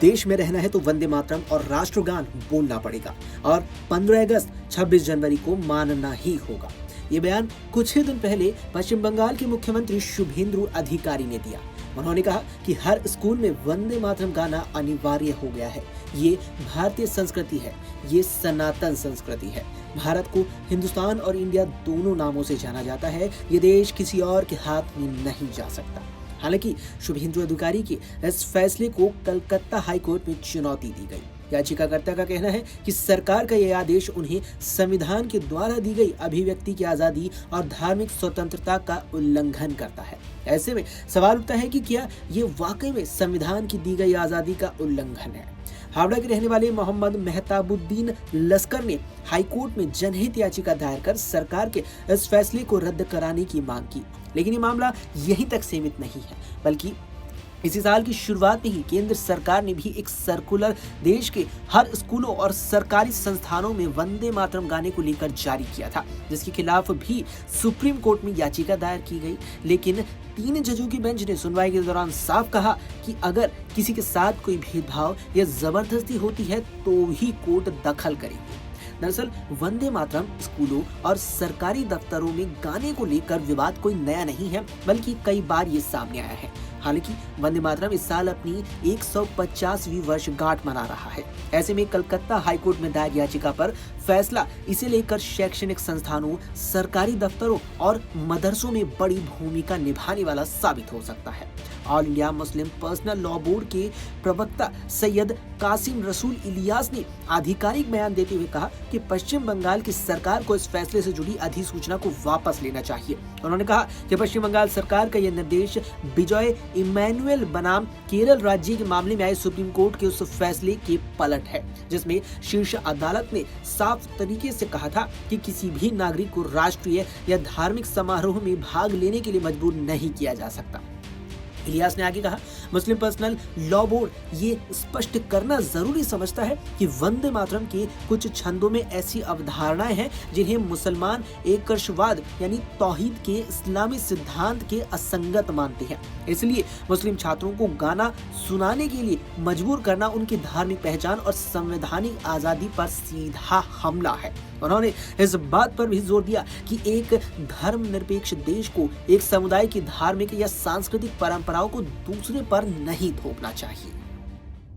देश में रहना है तो वंदे मातरम और राष्ट्रगान बोलना पड़ेगा और 15 अगस्त 26 जनवरी को मानना ही होगा। ये बयान कुछ ही दिन पहले पश्चिम बंगाल के मुख्यमंत्री शुभेंदु अधिकारी ने दिया। उन्होंने कहा कि हर स्कूल में वंदे मातरम गाना अनिवार्य हो गया है। ये भारतीय संस्कृति है, ये सनातन संस्कृति है। भारत को हिंदुस्तान और इंडिया दोनों नामों से जाना जाता है। ये देश किसी और के हाथ में नहीं जा सकता। हालांकि शुभेंदु अधिकारी के इस फैसले को कलकत्ता हाईकोर्ट में चुनौती दी गई। याचिकाकर्ता का कहना है कि सरकार का यह आदेश उन्हें संविधान के द्वारा दी गई अभिव्यक्ति की आजादी और धार्मिक स्वतंत्रता का उल्लंघन करता है। ऐसे में सवाल उठता है कि क्या ये वाकई में संविधान की दी गई आजादी का उल्लंघन है। हावड़ा के रहने वाले मोहम्मद मेहताबुद्दीन लश्कर ने हाईकोर्ट में जनहित याचिका दायर कर सरकार के इस फैसले को रद्द कराने की मांग की। लेकिन ये मामला यहीं तक सीमित नहीं है, बल्कि इसी साल की शुरुआत में ही केंद्र सरकार ने भी एक सर्कुलर देश के हर स्कूलों और सरकारी संस्थानों में वंदे मातरम गाने को लेकर जारी किया था, जिसके खिलाफ भी सुप्रीम कोर्ट में याचिका दायर की गई। लेकिन 3 जजों की बेंच ने सुनवाई के दौरान साफ कहा कि अगर किसी के साथ कोई भेदभाव या जबरदस्ती होती है तो ही कोर्ट दखल करेगी। दरअसल वंदे मातरम स्कूलों और सरकारी दफ्तरों में गाने को लेकर विवाद कोई नया नहीं है, बल्कि कई बार ये सामने आया है। हालांकि वंदे मातरम इस साल अपनी 150वीं वर्षगांठ मना रहा है। ऐसे में कलकत्ता हाईकोर्ट में दायर याचिका पर फैसला इसे लेकर शैक्षणिक संस्थानों, सरकारी दफ्तरों और मदरसों में बड़ी भूमिका निभाने वाला साबित हो सकता है। All India Muslim personal law board के प्रवक्ता सैयद कासिम रसूल इलियास ने आधिकारिक बयान देते हुए कहा कि पश्चिम बंगाल की सरकार को इस फैसले से जुड़ी अधिसूचना को वापस लेना चाहिए। उन्होंने कहा कि पश्चिम बंगाल सरकार का यह निर्देश विजय इमैनुअल बनाम केरल राज्य के मामले में आए सुप्रीम कोर्ट के उस फैसले के पलट है, जिसमें शीर्ष अदालत ने साफ तरीके से कहा था कि किसी भी नागरिक को राष्ट्रीय या धार्मिक समारोह में भाग लेने के लिए मजबूर नहीं किया जा सकता। इलियास ने आगे कहा, मुस्लिम पर्सनल लॉ बोर्ड ये स्पष्ट करना जरूरी समझता है कि वंदे मातरम के कुछ छंदों में ऐसी अवधारणाएं हैं जिन्हें मुसलमान एकर्षवाद यानी तौहीद के इस्लामी सिद्धांत के असंगत मानते हैं। इसलिए मुस्लिम छात्रों को गाना सुनाने के लिए मजबूर करना उनकी धार्मिक पहचान और संवैधानिक आजादी पर सीधा हमला है। उन्होंने इस बात पर भी जोर दिया कि एक धर्मनिरपेक्ष देश को एक समुदाय की धार्मिक या सांस्कृतिक परंपराओं को दूसरे पर नहीं थोपना चाहिए।